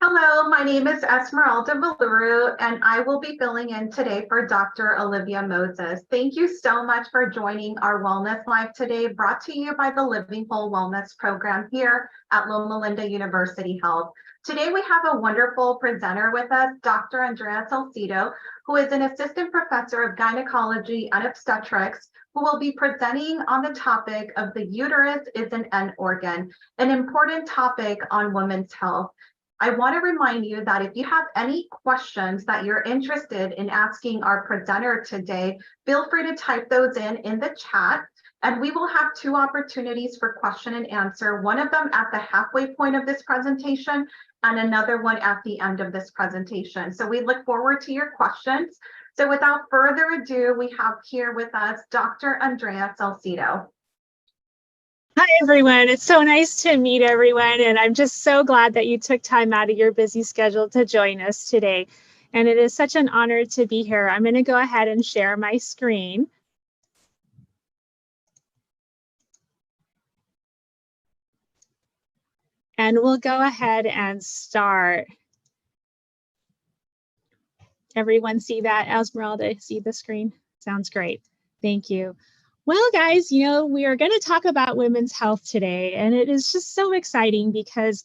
Hello, my name is Esmeralda Valuru, and I will be filling in today for Dr. Olivia Moses. Thank you so much for joining our Wellness Live today, brought to you by the Living Whole Wellness Program here at Loma Linda University Health. Today we have a wonderful presenter with us, Dr. Andrea Salcedo, who is an assistant professor of gynecology and obstetrics, who will be presenting on the topic of the uterus is an end organ, an important topic on women's health. I want to remind you that if you have any questions that you're interested in asking our presenter today, feel free to type those in the chat, and we will have two opportunities for question and answer, one of them at the halfway point of this presentation and another one at the end of this presentation. So we look forward to your questions. So without further ado, we have here with us Dr. Andrea Salcedo. Hi, everyone. It's so nice to meet everyone, and I'm just so glad that you took time out of your busy schedule to join us today. And it is such an honor to be here. I'm going to go ahead and share my screen. And we'll go ahead and start. Everyone see that? Esmeralda, see the screen? Sounds great. Thank you. Well, guys, we are going to talk about women's health today, and it is just so exciting because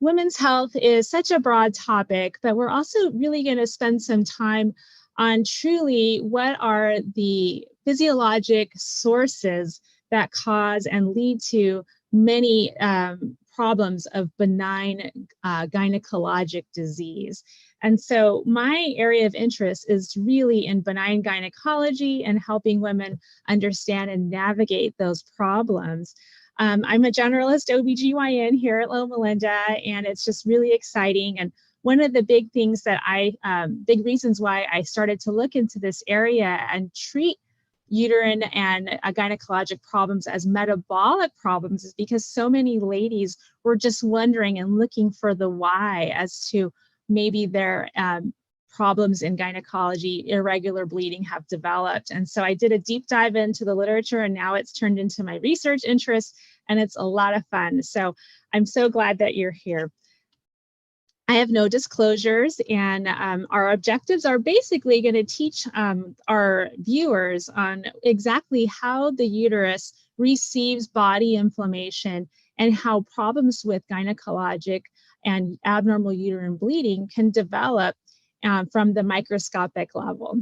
women's health is such a broad topic, but we're also really going to spend some time on truly what are the physiologic sources that cause and lead to many problems of benign gynecologic disease. And so my area of interest is really in benign gynecology and helping women understand and navigate those problems. I'm a generalist OBGYN here at Loma Linda, and it's just really exciting. And one of the big things that big reasons why I started to look into this area and treat uterine and gynecologic problems as metabolic problems is because so many ladies were just wondering and looking for the why as to maybe their problems in gynecology, irregular bleeding have developed. And so I did a deep dive into the literature, and now it's turned into my research interest, and it's a lot of fun. So I'm so glad that you're here. I have no disclosures, and our objectives are basically going to teach our viewers on exactly how the uterus receives body inflammation and how problems with gynecologic and abnormal uterine bleeding can develop from the microscopic level.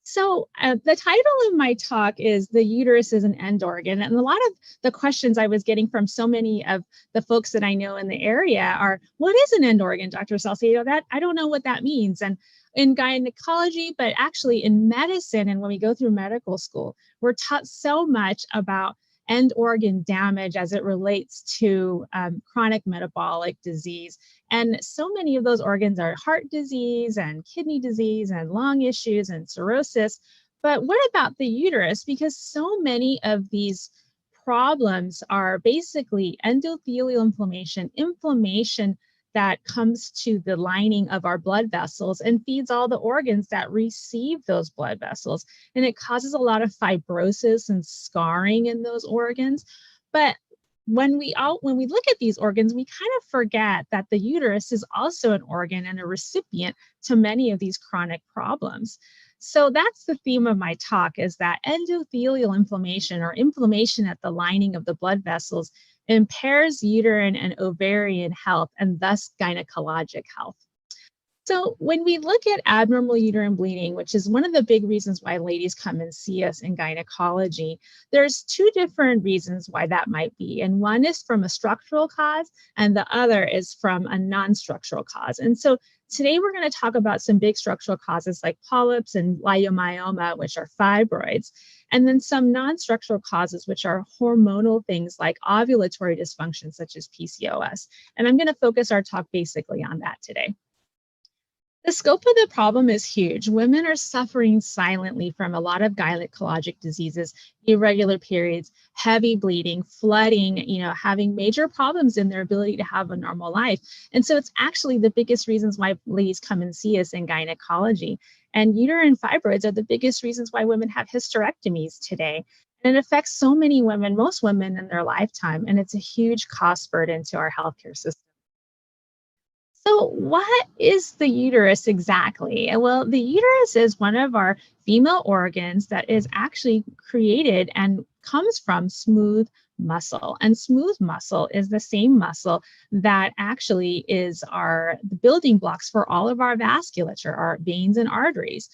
So the title of my talk is The Uterus is an End Organ. And a lot of the questions I was getting from so many of the folks that I know in the area are, what is an end organ, Dr. Salcedo? I don't know what that means. And in gynecology, but actually in medicine, and when we go through medical school, we're taught so much about end organ damage as it relates to chronic metabolic disease. And so many of those organs are heart disease and kidney disease and lung issues and cirrhosis. But what about the uterus? Because so many of these problems are basically endothelial inflammation that comes to the lining of our blood vessels and feeds all the organs that receive those blood vessels. And it causes a lot of fibrosis and scarring in those organs. But when we look at these organs, we kind of forget that the uterus is also an organ and a recipient to many of these chronic problems. So that's the theme of my talk, is that endothelial inflammation, or inflammation at the lining of the blood vessels, impairs uterine and ovarian health and thus gynecologic health. So when we look at abnormal uterine bleeding, which is one of the big reasons why ladies come and see us in gynecology, there's two different reasons why that might be. And one is from a structural cause, and the other is from a non-structural cause. And so today we're going to talk about some big structural causes like polyps and leiomyoma, which are fibroids, and then some non-structural causes, which are hormonal things like ovulatory dysfunction, such as PCOS. And I'm going to focus our talk basically on that today. The scope of the problem is huge. Women are suffering silently from a lot of gynecologic diseases, irregular periods, heavy bleeding, flooding, having major problems in their ability to have a normal life. And so it's actually the biggest reasons why ladies come and see us in gynecology. And uterine fibroids are the biggest reasons why women have hysterectomies today. And it affects so many women, most women in their lifetime, and it's a huge cost burden to our healthcare system. So, what is the uterus exactly? Well, the uterus is one of our female organs that is actually created and comes from smooth muscle. And smooth muscle is the same muscle that actually is the building blocks for all of our vasculature, our veins and arteries.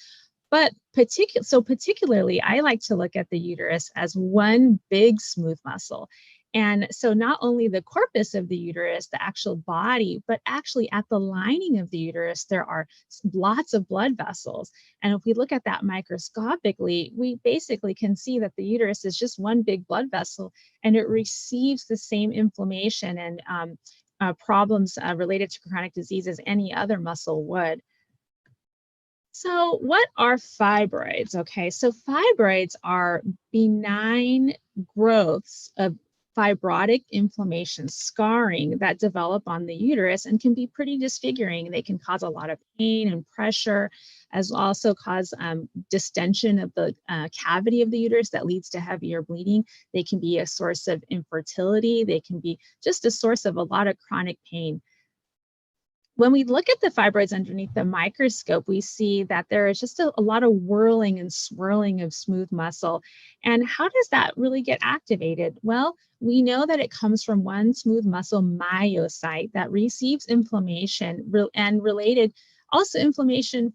But particularly, I like to look at the uterus as one big smooth muscle. And so not only the corpus of the uterus, the actual body, but actually at the lining of the uterus, there are lots of blood vessels. And if we look at that microscopically, we basically can see that the uterus is just one big blood vessel, and it receives the same inflammation and problems related to chronic disease as any other muscle would. So, what are fibroids? Okay, so fibroids are benign growths of fibrotic inflammation, scarring that develop on the uterus and can be pretty disfiguring. They can cause a lot of pain and pressure, as also cause distension of the cavity of the uterus that leads to heavier bleeding. They can be a source of infertility. They can be just a source of a lot of chronic pain. When we look at the fibroids underneath the microscope, we see that there is just a lot of whirling and swirling of smooth muscle. And how does that really get activated? Well, we know that it comes from one smooth muscle myocyte that receives inflammation and related also inflammation,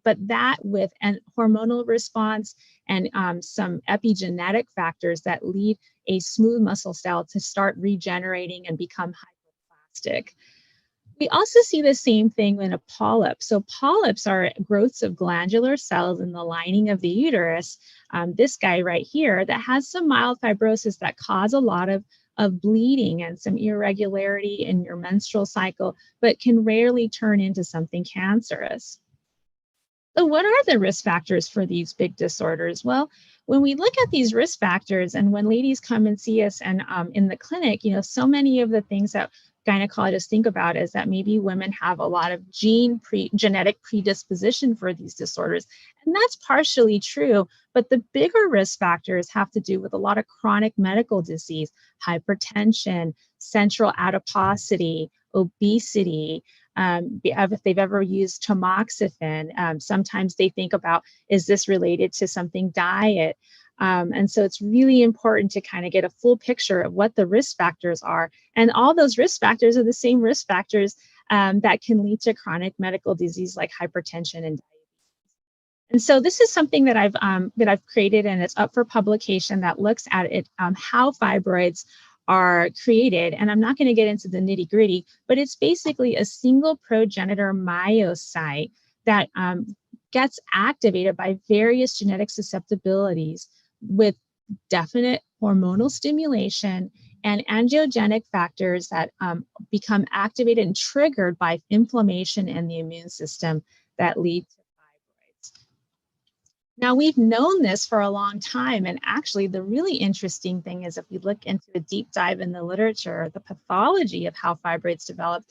but that with an hormonal response and some epigenetic factors that lead a smooth muscle cell to start regenerating and become hypoplastic. We also see the same thing in a polyp. So polyps are growths of glandular cells in the lining of the uterus. This guy right here that has some mild fibrosis that cause a lot of bleeding and some irregularity in your menstrual cycle, but can rarely turn into something cancerous. So what are the risk factors for these big disorders? Well, when we look at these risk factors and when ladies come and see us and in the clinic, so many of the things that gynecologists think about is that maybe women have a lot of genetic predisposition for these disorders. And that's partially true, but the bigger risk factors have to do with a lot of chronic medical disease, hypertension, central adiposity, obesity. If they've ever used tamoxifen, sometimes they think about, is this related to something diet? And so it's really important to kind of get a full picture of what the risk factors are. And all those risk factors are the same risk factors that can lead to chronic medical disease like hypertension and diabetes. And so this is something that I've created, and it's up for publication that looks at it, how fibroids are created. And I'm not going to get into the nitty gritty, but it's basically a single progenitor myocyte that gets activated by various genetic susceptibilities with definite hormonal stimulation and angiogenic factors that become activated and triggered by inflammation in the immune system that lead to fibroids. Now, we've known this for a long time, and actually the really interesting thing is if we look into a deep dive in the literature, the pathology of how fibroids develop,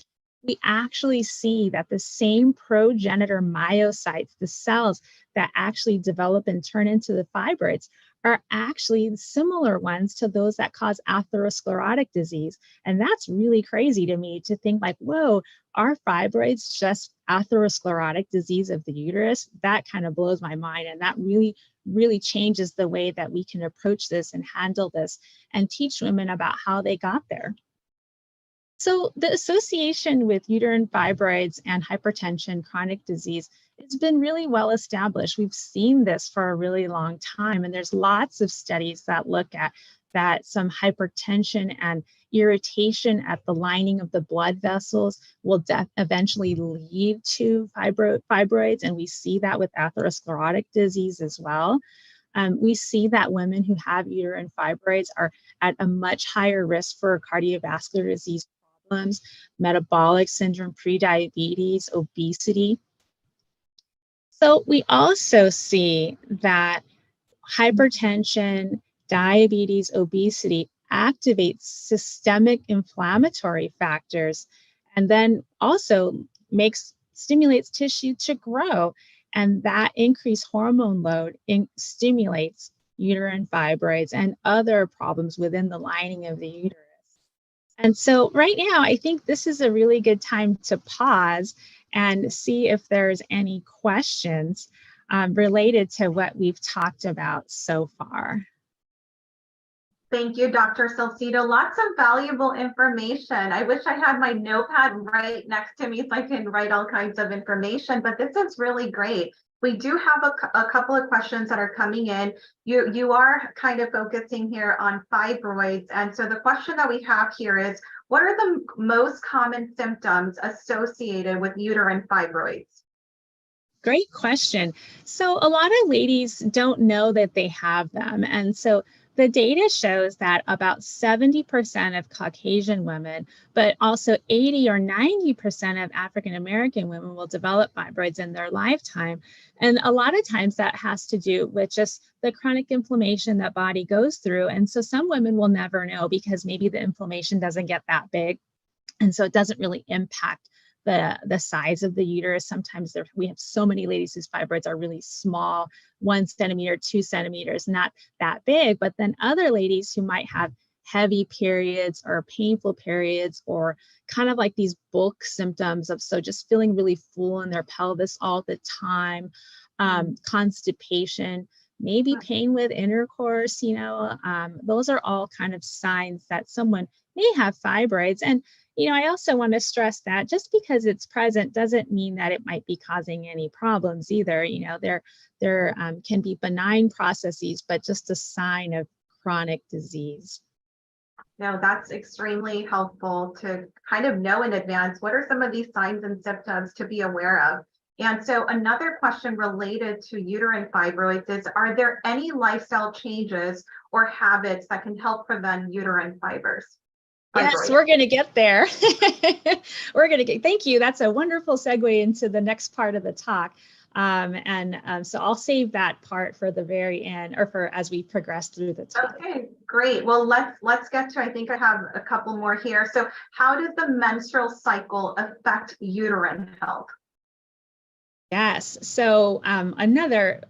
we actually see that the same progenitor myocytes, the cells that actually develop and turn into the fibroids, are actually similar ones to those that cause atherosclerotic disease. And that's really crazy to me to think like, whoa, are fibroids just atherosclerotic disease of the uterus? That kind of blows my mind. And that really, really changes the way that we can approach this and handle this and teach women about how they got there. So the association with uterine fibroids and hypertension, chronic disease, it's been really well established. We've seen this for a really long time, and there's lots of studies that look at that some hypertension and irritation at the lining of the blood vessels will eventually lead to fibroids, and we see that with atherosclerotic disease as well. We see that women who have uterine fibroids are at a much higher risk for cardiovascular disease problems, metabolic syndrome, prediabetes, obesity. So we also see that hypertension, diabetes, obesity activates systemic inflammatory factors and then also stimulates tissue to grow. And that increased hormone load stimulates uterine fibroids and other problems within the lining of the uterus. And so right now, I think this is a really good time to pause and see if there's any questions related to what we've talked about so far. Thank you, Dr. Salcedo. Lots of valuable information. I wish I had my notepad right next to me so I can write all kinds of information, but this is really great. We do have a couple of questions that are coming in. You are kind of focusing here on fibroids. And so the question that we have here is, what are the most common symptoms associated with uterine fibroids? Great question. So a lot of ladies don't know that they have them. And so the data shows that about 70% of Caucasian women, but also 80 or 90% of African American women will develop fibroids in their lifetime. And a lot of times that has to do with just the chronic inflammation that body goes through. And so some women will never know because maybe the inflammation doesn't get that big. And so it doesn't really impact the size of the uterus. Sometimes we have so many ladies whose fibroids are really small, 1 centimeter, 2 centimeters, not that big. But then other ladies who might have heavy periods or painful periods, or kind of like these bulk symptoms of just feeling really full in their pelvis all the time, constipation, maybe pain with intercourse, those are all kind of signs that someone may have fibroids. And I also want to stress that just because it's present doesn't mean that it might be causing any problems either. There can be benign processes, but just a sign of chronic disease. No, that's extremely helpful to kind of know in advance what are some of these signs and symptoms to be aware of. And so another question related to uterine fibroids is, are there any lifestyle changes or habits that can help prevent uterine fibroids? Yes, we're going to get there. Thank you. That's a wonderful segue into the next part of the talk. So I'll save that part for the very end, or for as we progress through the talk. Okay, great. Well, let's get to, I think I have a couple more here. So how does the menstrual cycle affect uterine health? Yes. So another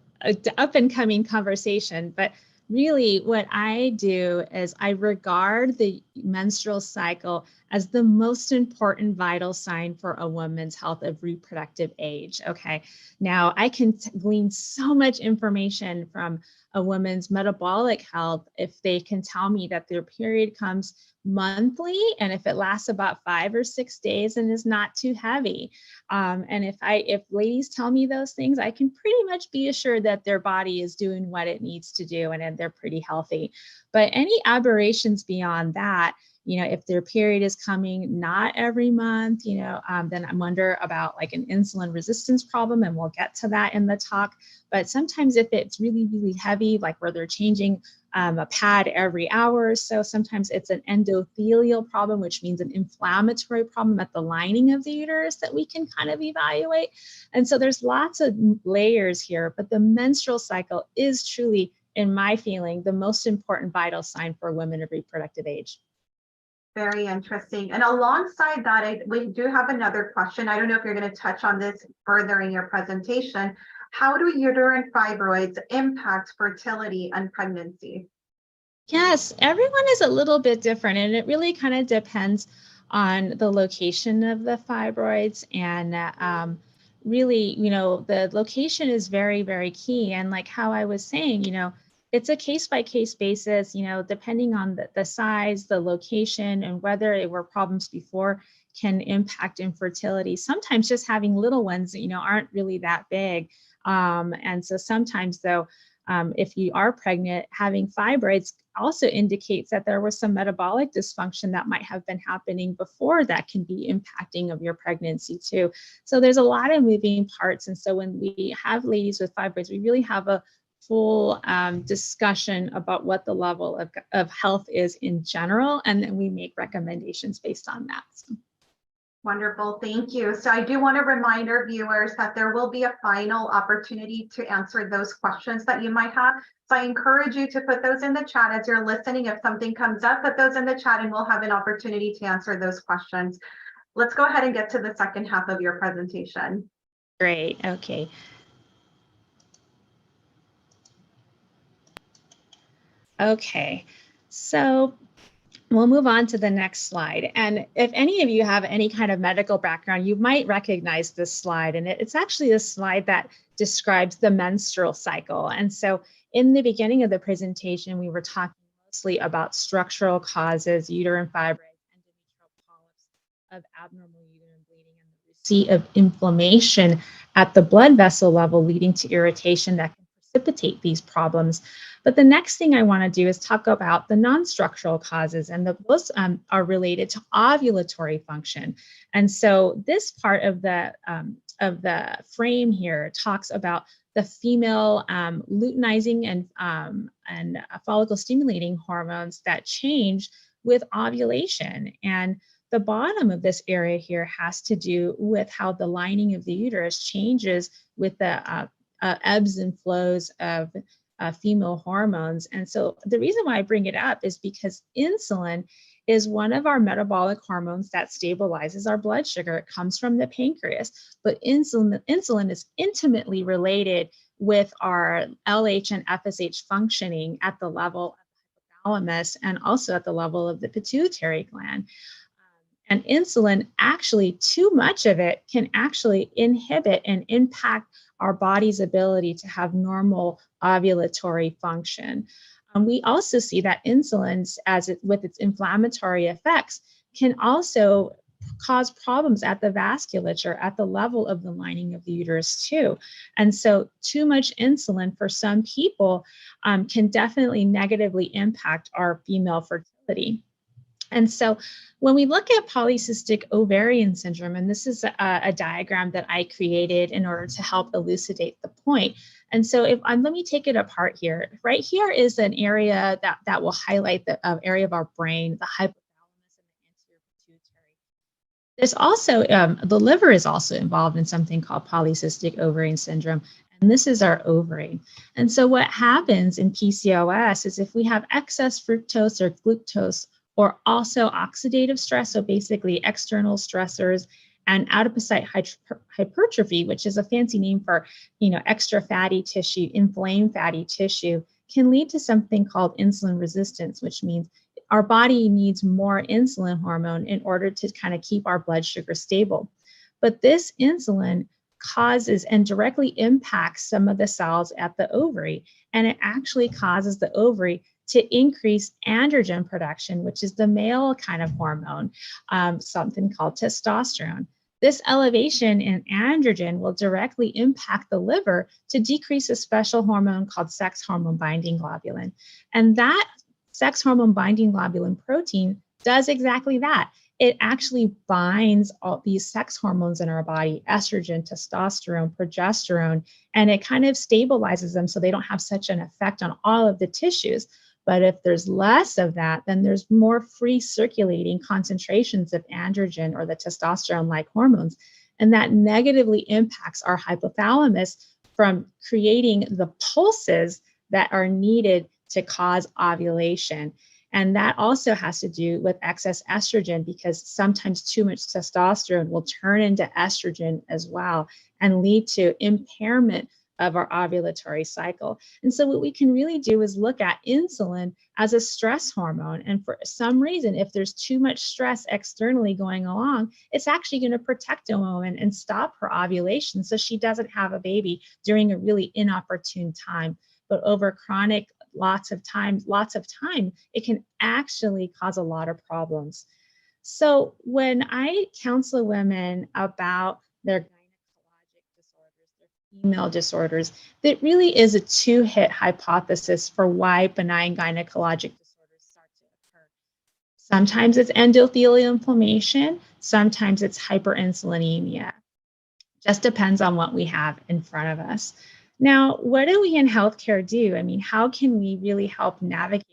up and coming conversation, but really what I do is I regard the menstrual cycle as the most important vital sign for a woman's health of reproductive age. Okay. Now I can glean so much information from a woman's metabolic health if they can tell me that their period comes monthly, and if it lasts about 5 or 6 days and is not too heavy. And if ladies tell me those things, I can pretty much be assured that their body is doing what it needs to do and they're pretty healthy. But any aberrations beyond that, if their period is coming not every month, then I wonder about like an insulin resistance problem, and we'll get to that in the talk. But sometimes if it's really, really heavy, like where they're changing a pad every hour or so, sometimes it's an endothelial problem, which means an inflammatory problem at the lining of the uterus that we can kind of evaluate. And so there's lots of layers here, but the menstrual cycle is truly, in my feeling, the most important vital sign for women of reproductive age. Very interesting. And alongside that, we do have another question. I don't know if you're going to touch on this further in your presentation. How do uterine fibroids impact fertility and pregnancy? Yes, everyone is a little bit different, and it really kind of depends on the location of the fibroids. And really, the location is very, very key. And like how I was saying, it's a case-by-case basis, depending on the size, the location, and whether there were problems before can impact infertility. Sometimes just having little ones, aren't really that big. And so sometimes though, if you are pregnant, having fibroids also indicates that there was some metabolic dysfunction that might have been happening before that can be impacting of your pregnancy too. So there's a lot of moving parts. And so when we have ladies with fibroids, we really have a full discussion about what the level of health is in general, and then we make recommendations based on that. So. Wonderful, thank you. So I do want to remind our viewers that there will be a final opportunity to answer those questions that you might have. So I encourage you to put those in the chat as you're listening. If something comes up, put those in the chat and we'll have an opportunity to answer those questions. Let's go ahead and get to the second half of your presentation. Great, okay. Okay, so we'll move on to the next slide. And if any of you have any kind of medical background, you might recognize this slide. And it's actually a slide that describes the menstrual cycle. And so in the beginning of the presentation, we were talking mostly about structural causes, uterine fibroids, endometrial polyps, of abnormal uterine bleeding, and the receipt of inflammation at the blood vessel level, leading to irritation that can precipitate these problems. But the next thing I want to do is talk about the non-structural causes, and those are related to ovulatory function. And so this part of the frame here talks about the female luteinizing and follicle stimulating hormones that change with ovulation. And the bottom of this area here has to do with how the lining of the uterus changes with the ebbs and flows of female hormones. And so the reason why I bring it up is because insulin is one of our metabolic hormones that stabilizes our blood sugar. It comes from the pancreas, but insulin is intimately related with our LH and FSH functioning at the level of the hypothalamus and also at the level of the pituitary gland. And insulin, actually, too much of it can actually inhibit and impact our body's ability to have normal ovulatory function. We also see that insulin, with its inflammatory effects, can also cause problems at the vasculature, at the level of the lining of the uterus too. And so too much insulin for some people can definitely negatively impact our female fertility. And so when we look at polycystic ovarian syndrome, and this is a diagram that I created in order to help elucidate the point. And so let me take it apart here. Right here is an area that will highlight the area of our brain, the hypothalamus and the anterior pituitary. There's also, the liver is also involved in something called polycystic ovarian syndrome. And this is our ovary. And so what happens in PCOS is if we have excess fructose or glucose, or also oxidative stress, so basically external stressors, and adipocyte hypertrophy, which is a fancy name for, extra fatty tissue, inflamed fatty tissue, can lead to something called insulin resistance, which means our body needs more insulin hormone in order to kind of keep our blood sugar stable. But this insulin causes and directly impacts some of the cells at the ovary, and it actually causes the ovary to increase androgen production, which is the male kind of hormone, something called testosterone. This elevation in androgen will directly impact the liver to decrease a special hormone called sex hormone binding globulin. And that sex hormone binding globulin protein does exactly that. It actually binds all these sex hormones in our body, estrogen, testosterone, progesterone, and it kind of stabilizes them so they don't have such an effect on all of the tissues. But if there's less of that, then there's more free circulating concentrations of androgen or the testosterone-like hormones. And that negatively impacts our hypothalamus from creating the pulses that are needed to cause ovulation. And that also has to do with excess estrogen, because sometimes too much testosterone will turn into estrogen as well and lead to impairment of our ovulatory cycle. And so what we can really do is look at insulin as a stress hormone. And for some reason, if there's too much stress externally going along, it's actually going to protect a woman and stop her ovulation so she doesn't have a baby during a really inopportune time. But over chronic lots of time, it can actually cause a lot of problems. So when I counsel women about their female disorders, that really is a two-hit hypothesis for why benign gynecologic disorders start to occur. Sometimes it's endothelial inflammation, sometimes it's hyperinsulinemia. Just depends on what we have in front of us. Now, what do we in healthcare do? I mean, how can we really help navigate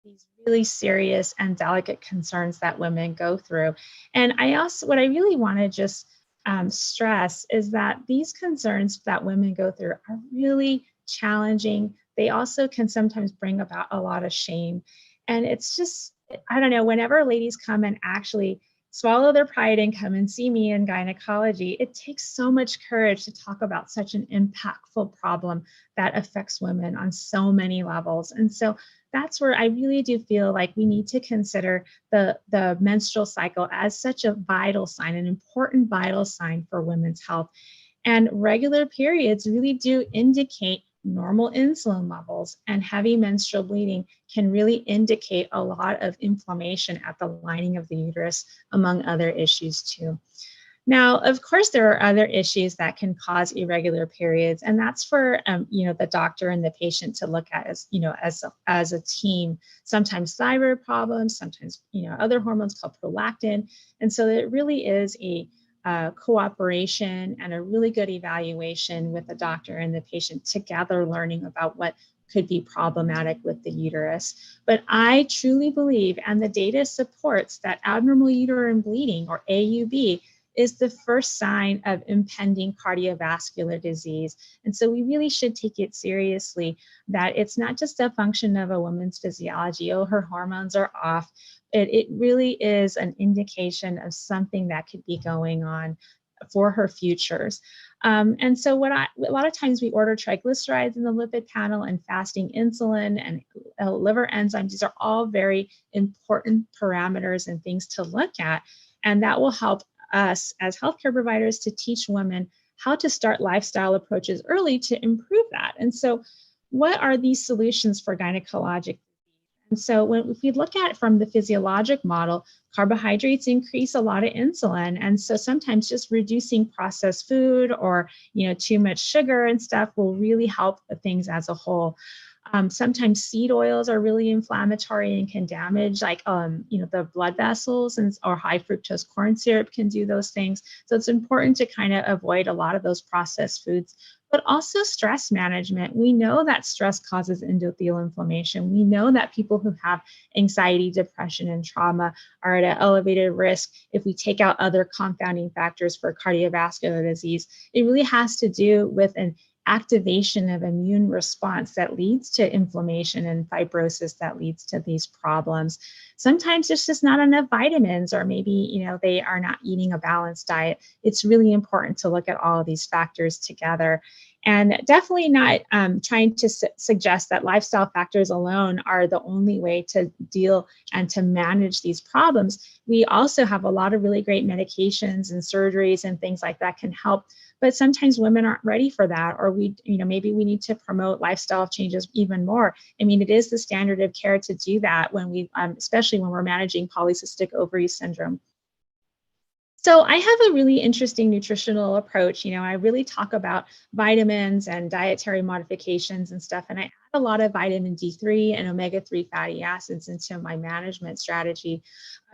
these really serious and delicate concerns that women go through? And what I really want to just stress is that these concerns that women go through are really challenging. They also can sometimes bring about a lot of shame. And it's just, I don't know, whenever ladies come and actually swallow their pride and come and see me in gynecology. It takes so much courage to talk about such an impactful problem that affects women on so many levels. And so that's where I really do feel like we need to consider the menstrual cycle as such a vital sign, an important vital sign for women's health. And regular periods really do indicate normal insulin levels, and heavy menstrual bleeding can really indicate a lot of inflammation at the lining of the uterus, among other issues too. Now, of course, there are other issues that can cause irregular periods, and that's for the doctor and the patient to look at as a team. Sometimes thyroid problems, sometimes other hormones called prolactin, and so it really is a cooperation and a really good evaluation with the doctor and the patient together, learning about what could be problematic with the uterus. But I truly believe, and the data supports, that abnormal uterine bleeding, or AUB, is the first sign of impending cardiovascular disease. And so we really should take it seriously, that it's not just a function of a woman's physiology, oh, her hormones are off. It really is an indication of something that could be going on for her futures. And so a lot of times we order triglycerides in the lipid panel and fasting insulin and liver enzymes. These are all very important parameters and things to look at. And that will help us as healthcare providers to teach women how to start lifestyle approaches early to improve that. And so what are these solutions for gynecologic? And so if we look at it from the physiologic model, carbohydrates increase a lot of insulin. And so sometimes just reducing processed food or too much sugar and stuff will really help things as a whole. Sometimes seed oils are really inflammatory and can damage the blood vessels, or high fructose corn syrup can do those things. So it's important to kind of avoid a lot of those processed foods. But also stress management. We know that stress causes endothelial inflammation. We know that people who have anxiety, depression, and trauma are at an elevated risk if we take out other confounding factors for cardiovascular disease. It really has to do with an activation of immune response that leads to inflammation and fibrosis that leads to these problems. Sometimes there's just not enough vitamins, or maybe they are not eating a balanced diet. It's really important to look at all of these factors together, and definitely not trying to suggest that lifestyle factors alone are the only way to deal and to manage these problems. We also have a lot of really great medications and surgeries and things like that can help. But sometimes women aren't ready for that, or maybe we need to promote lifestyle changes even more. I mean, it is the standard of care to do that when we, especially when we're managing polycystic ovary syndrome. So I have a really interesting nutritional approach. I really talk about vitamins and dietary modifications and stuff, and I add a lot of vitamin D3 and omega-3 fatty acids into my management strategy.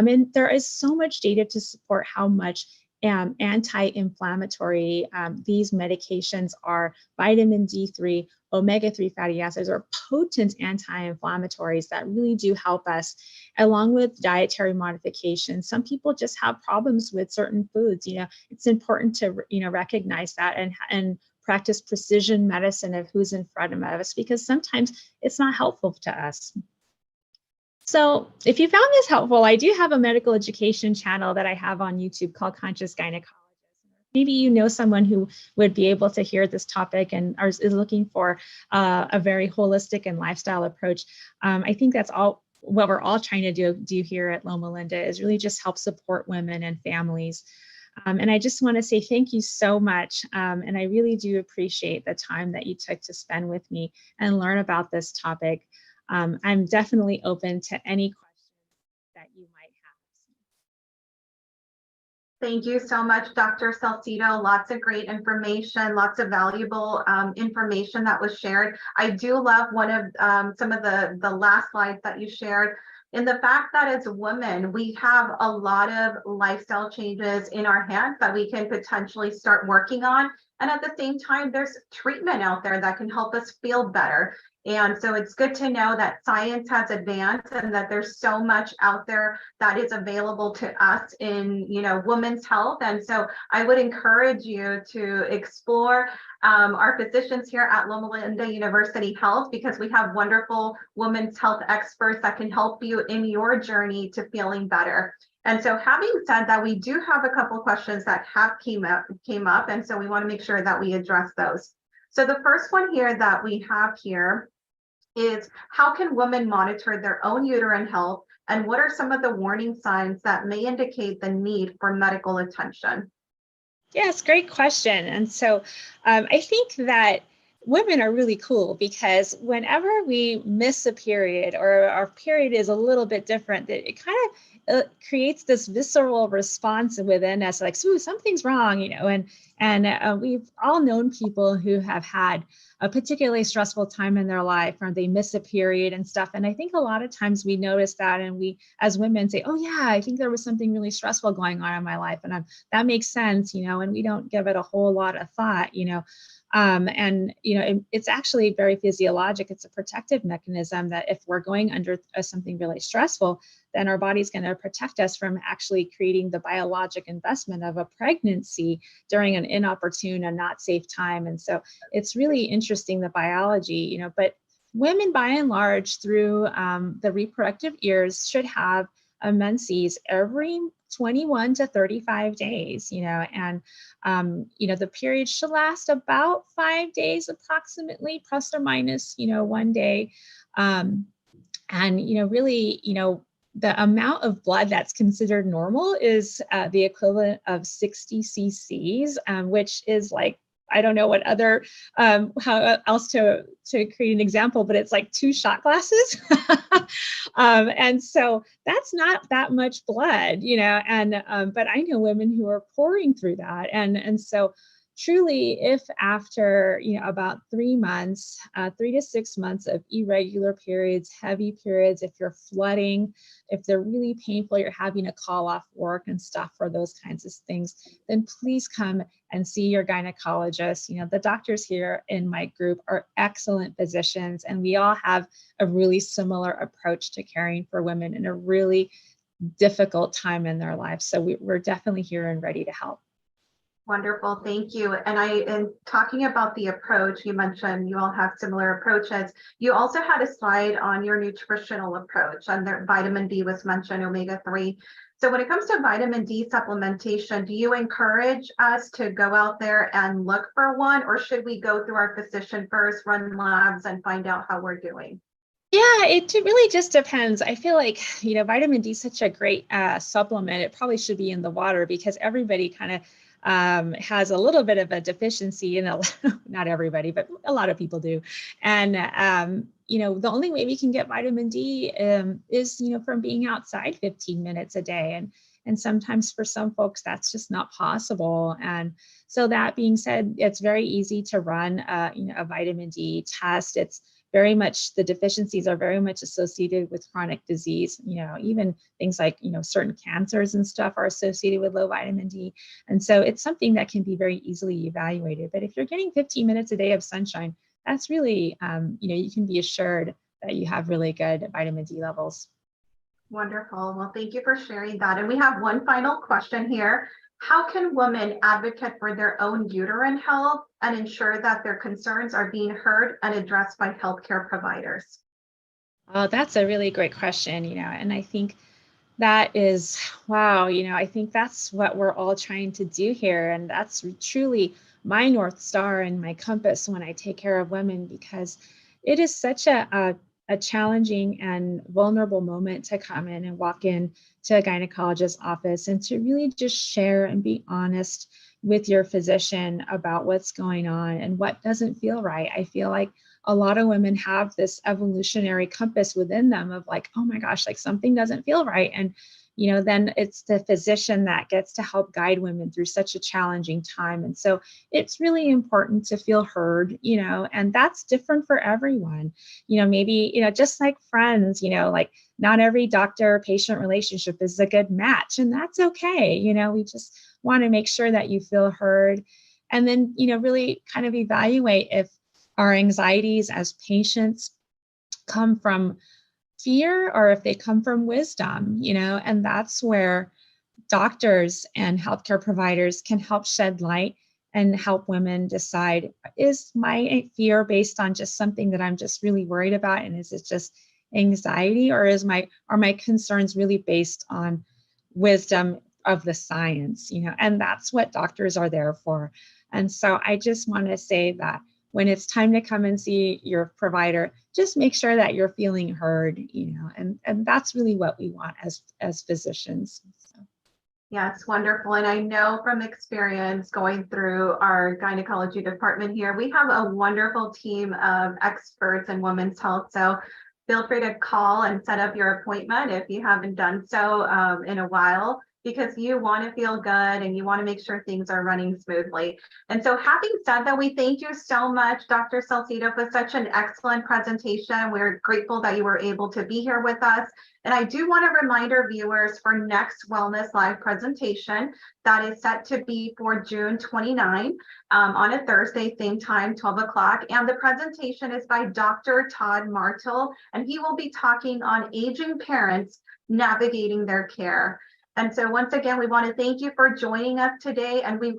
I mean, there is so much data to support how much anti-inflammatory these medications are. Vitamin D3, omega-3 fatty acids are potent anti-inflammatories that really do help us, along with dietary modifications. Some people just have problems with certain foods. It's important to recognize that and practice precision medicine of who's in front of us, because sometimes it's not helpful to us. So if you found this helpful, I do have a medical education channel that I have on YouTube called Conscious Gynecologist. Maybe you know someone who would be able to hear this topic and is looking for a very holistic and lifestyle approach. I think that's all what we're all trying to do here at Loma Linda, is really just help support women and families. And I just want to say thank you so much. And I really do appreciate the time that you took to spend with me and learn about this topic. I'm definitely open to any questions that you might have. Thank you so much, Dr. Salcedo. Lots of great information, lots of valuable information that was shared. I do love one of some of the last slides that you shared, in the fact that as women, we have a lot of lifestyle changes in our hands that we can potentially start working on. And at the same time, there's treatment out there that can help us feel better. And so it's good to know that science has advanced and that there's so much out there that is available to us in, women's health. And so I would encourage you to explore our physicians here at Loma Linda University Health, because we have wonderful women's health experts that can help you in your journey to feeling better. And so having said that, we do have a couple questions that have came up, and so we want to make sure that we address those. So the first one here that we have here is, how can women monitor their own uterine health, and what are some of the warning signs that may indicate the need for medical attention? Yes, great question. And so I think that women are really cool because whenever we miss a period or our period is a little bit different, that it kind of creates this visceral response within us, like, "Ooh, something's wrong," and we've all known people who have had a particularly stressful time in their life, or they miss a period and stuff. And I think a lot of times we notice that, and we, as women, say, "Oh yeah, I think there was something really stressful going on in my life," and that makes sense, and we don't give it a whole lot of thought, it's actually very physiologic. It's a protective mechanism that if we're going under something really stressful, then our body's going to protect us from actually creating the biologic investment of a pregnancy during an inopportune and not safe time. And so it's really interesting, the biology, but women by and large through the reproductive years should have menses every 21 to 35 days, and the period should last about 5 days approximately, plus or minus, 1 day. Really, the amount of blood that's considered normal is the equivalent of 60 cc's, which is like, I don't know what other, how else to create an example, but it's like 2 shot glasses. And so that's not that much blood, but I know women who are pouring through that. And so truly, if after, about 3 months, 3 to 6 months of irregular periods, heavy periods, if you're flooding, if they're really painful, you're having to call off work and stuff for those kinds of things, then please come and see your gynecologist. The doctors here in my group are excellent physicians, and we all have a really similar approach to caring for women in a really difficult time in their lives. So we're definitely here and ready to help. Wonderful, thank you. And in talking about the approach, you mentioned you all have similar approaches. You also had a slide on your nutritional approach, and the vitamin D was mentioned, omega-3. So when it comes to vitamin D supplementation, do you encourage us to go out there and look for one, or should we go through our physician first, run labs, and find out how we're doing? Yeah, it really just depends. I feel like, vitamin D is such a great supplement. It probably should be in the water because everybody kind of has a little bit of a deficiency, not everybody, but a lot of people do. And, the only way we can get vitamin D is, from being outside 15 minutes a day. And sometimes for some folks, that's just not possible. And so that being said, it's very easy to run, a vitamin D test. It's very much, the deficiencies are very much associated with chronic disease. Even things like, certain cancers and stuff are associated with low vitamin D. And so it's something that can be very easily evaluated. But if you're getting 15 minutes a day of sunshine, that's really, you can be assured that you have really good vitamin D levels. Wonderful. Well, thank you for sharing that. And we have one final question here. How can women advocate for their own uterine health and ensure that their concerns are being heard and addressed by healthcare providers? Oh, that's a really great question, and I think that is, wow, I think that's what we're all trying to do here. And that's truly my North Star and my compass when I take care of women, because it is such a challenging and vulnerable moment to come in and walk in to a gynecologist's office and to really just share and be honest with your physician about what's going on and what doesn't feel right. I feel like a lot of women have this evolutionary compass within them of like, oh my gosh, like something doesn't feel right. And then it's the physician that gets to help guide women through such a challenging time. And so it's really important to feel heard, and that's different for everyone. Maybe, just like friends, like not every doctor-patient relationship is a good match, and that's okay. We just want to make sure that you feel heard, and then, really kind of evaluate if our anxieties as patients come from fear or if they come from wisdom, and that's where doctors and healthcare providers can help shed light and help women decide, is my fear based on just something that I'm just really worried about? And is it just anxiety, or are my concerns really based on wisdom of the science, and that's what doctors are there for. And so I just want to say that when it's time to come and see your provider, just make sure that you're feeling heard, and that's really what we want as physicians. So. Yeah, it's wonderful. And I know from experience going through our gynecology department here, we have a wonderful team of experts in women's health. So feel free to call and set up your appointment if you haven't done so in a while, because you want to feel good and you want to make sure things are running smoothly. And so having said that, we thank you so much, Dr. Salcedo, for such an excellent presentation. We're grateful that you were able to be here with us. And I do want to remind our viewers for next Wellness Live presentation that is set to be for June 29 on a Thursday, same time, 12 o'clock. And the presentation is by Dr. Todd Martel, and he will be talking on aging parents navigating their care. And so once again, we want to thank you for joining us today, and we